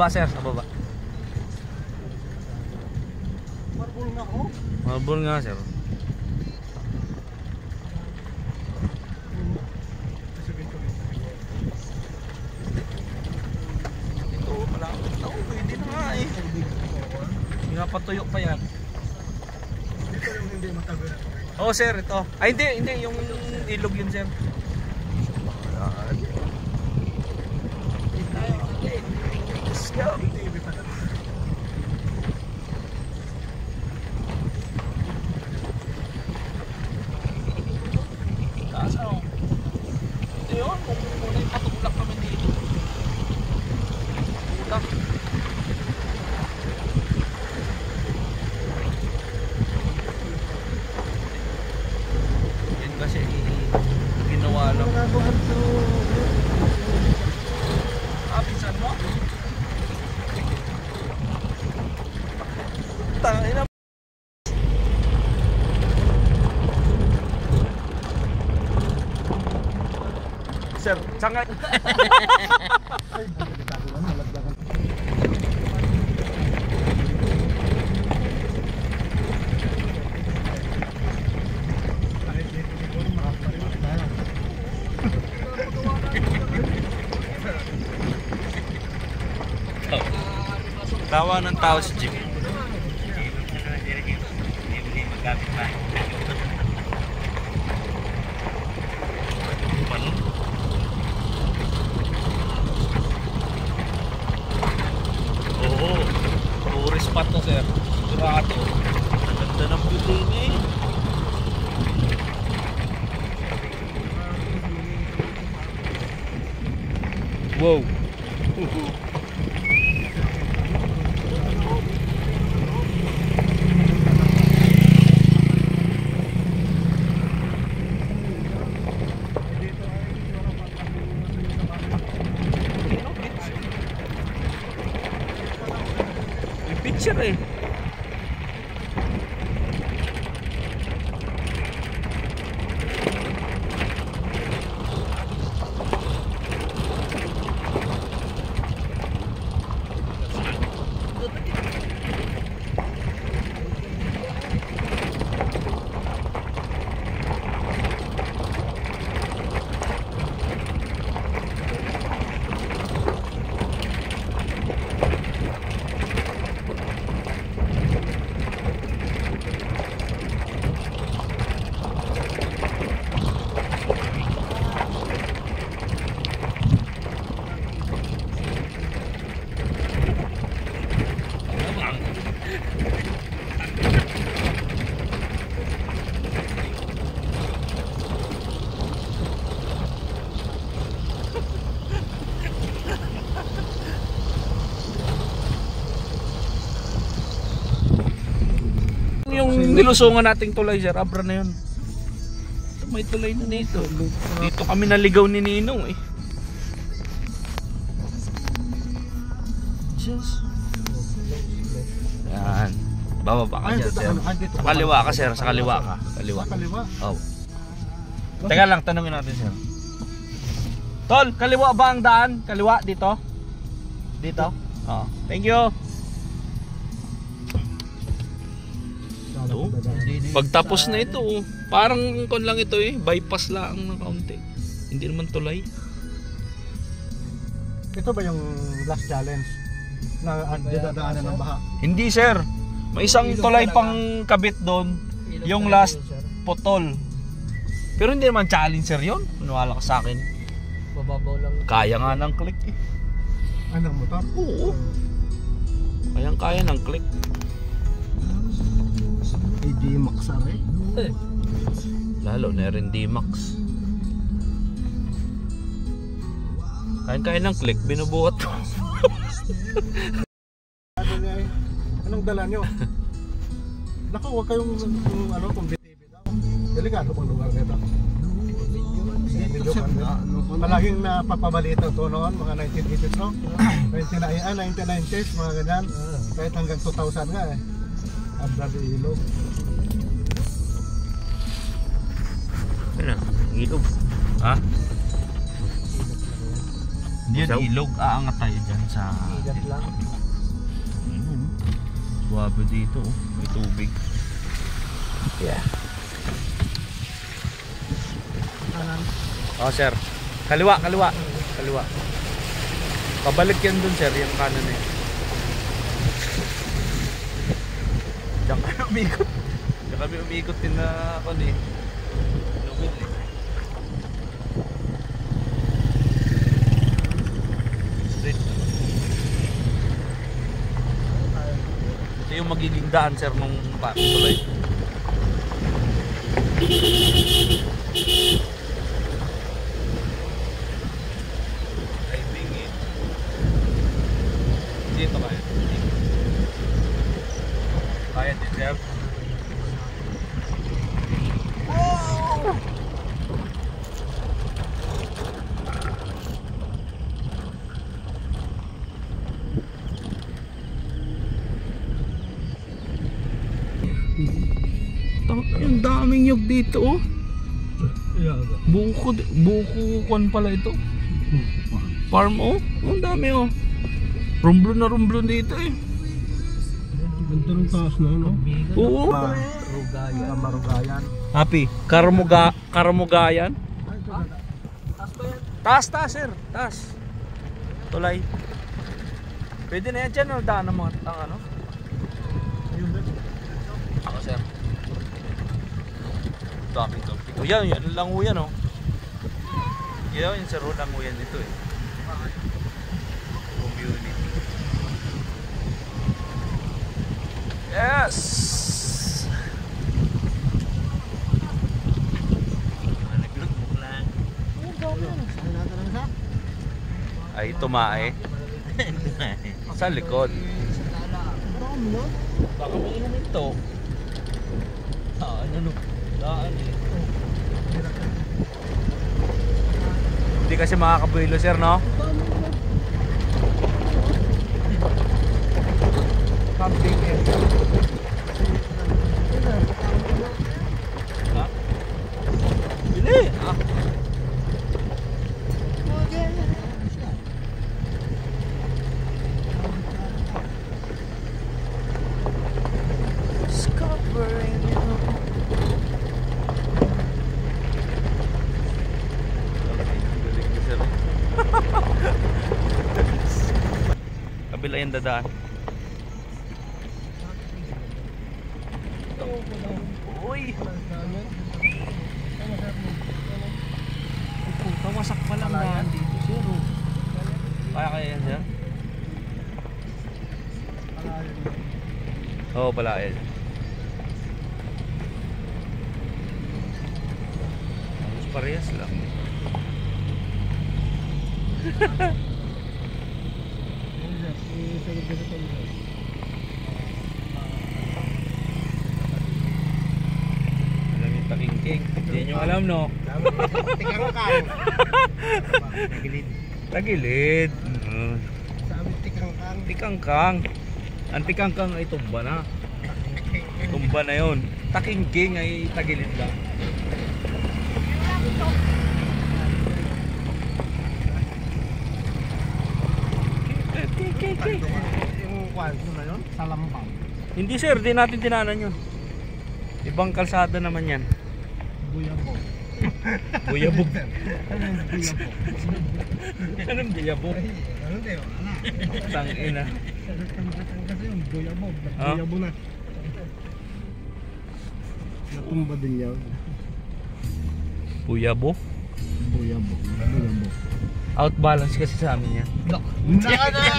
baba sir, sa baba. Marbol nga ako. Marbol nga sir. Ito, malapit na. Pwede na nga eh. Pinapatuyo pa yan. Dito yung hindi matabi na. Oo sir, ito. Ay hindi, yung ilog yun sir. Let's go. Taas ako. Ito yun, kung muna yung patulak kami dito. Tulak. Yan kasi ginawa lang. Pinsan mo? Tangin na. Sir, sangay. Tawa ng tao si Jimmy. Oo, tourist spot to sir. Sigurado. Ang ganda ng building eh. Wow. Picture eh. Yung nilusungan nating tulay sir, abra na yun. May tulay na dito. Dito kami naligaw ni Ninong eh. Yan. Bababa ka dyan sir. Sa kaliwa ka sir, sa kaliwa ka. Kaliwa. Oh. Teka lang, tanungin natin sir. Tol, kaliwa ba ang daan? Kaliwa dito? Dito? Oh. Thank you. Ito. Pagtapos na ito, parang kon lang ito eh, bypass lang ng kaunti. Hindi naman tulay. Ito ba yung last challenge na dinadaanan ng baha? Hindi sir. May isang tulay pang kabit doon, yung last potol. Pero hindi naman challenge sir yun. Maniwala ka sa akin. Mababaw lang. Kaya nga ng click eh. Anong motor? Oo. Kaya ng click. D-Max eh. Lalo na rin D-Max. Kaya ng click, binubuhat ko. Anong dala nyo? Naku, huwag kayong kung BTV daw. Delikado pang lugar nito. Palaging napapabalita ito noon, mga 1980s no? 1990s, mga ganyan. Kahit hanggang 2000 nga eh. Abdali ilog. Ano? Ilog? Ha? Hindi yun ilog, aangat tayo dyan sa... Igat lang. Ayun, suwabe dito, oh. May tubig. Yeah. Kanan. Oh sir, kaliwa. Pabalik yan dun sir, yung kanan eh. Diyan kami umikot. Diyan kami umikot din na ako eh. Lugil eh. Straight. Ito yung magiging daan sir nung tulay. Dito kaya. Kaya din, sir. Wow! Yung daming nyug dito, oh. Buko pala ito. Farm, oh. Ang dami, oh. Rumblon dito eh. Ganda ng taas na, no? Oo. Marugayan. Happy. Karamugayan. Taas sir. Taas. Tulay. Pwede na yan dyan, no? Daan ng mga ano. Ako sir. Daming topic. O yan lang ho yan, oh. Yan yung sir, lang ho yan dito eh. Community. Yes! Naglugmok lang. Ay, tumae. Sa likod. Baka may inumin to. Ano? Daan eh. Hindi kasi makakabuelo sir, no? Camping area. Ha? Bili! Ah. Discovering you. Kabila yung dadaan. Uy! Kawasak pa lang daan dito sir. Kaya yan sir? Oo, pala yan. Halos parehas lang. Alam yung takingking. Hindi nyo alam, no? Tikangkang. Tagilid. Sabi tikangkang. Tikangkang. Ang tikangkang ay tumba na. Tumba na yun. Takingking ay tagilid lang. Yung kwanto na yun, Salampang. Hindi sir, di natin tinanan yun. Ibang kalsada naman yan. Buyabog. Buyabog. Ano yung buyabog? Anong buyabog? Ano tayo? Tangina. Kasi yung buyabog. Ah? Buyabog na. Natumba din yan. Buyabog? Buyabog. Buyabog. Outbalance kasi sa amin yan. Naka na!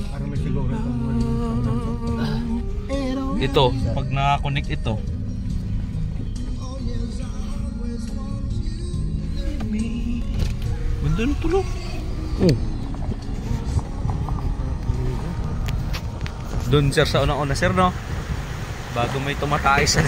Parang may siguro Ito, pag nakakonect ito. Ganda ng tulog. Oh. Doon sir sa unang-una sir, no? Bago may tumatay sa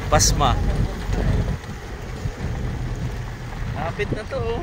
Pasma. Lapit na to oh.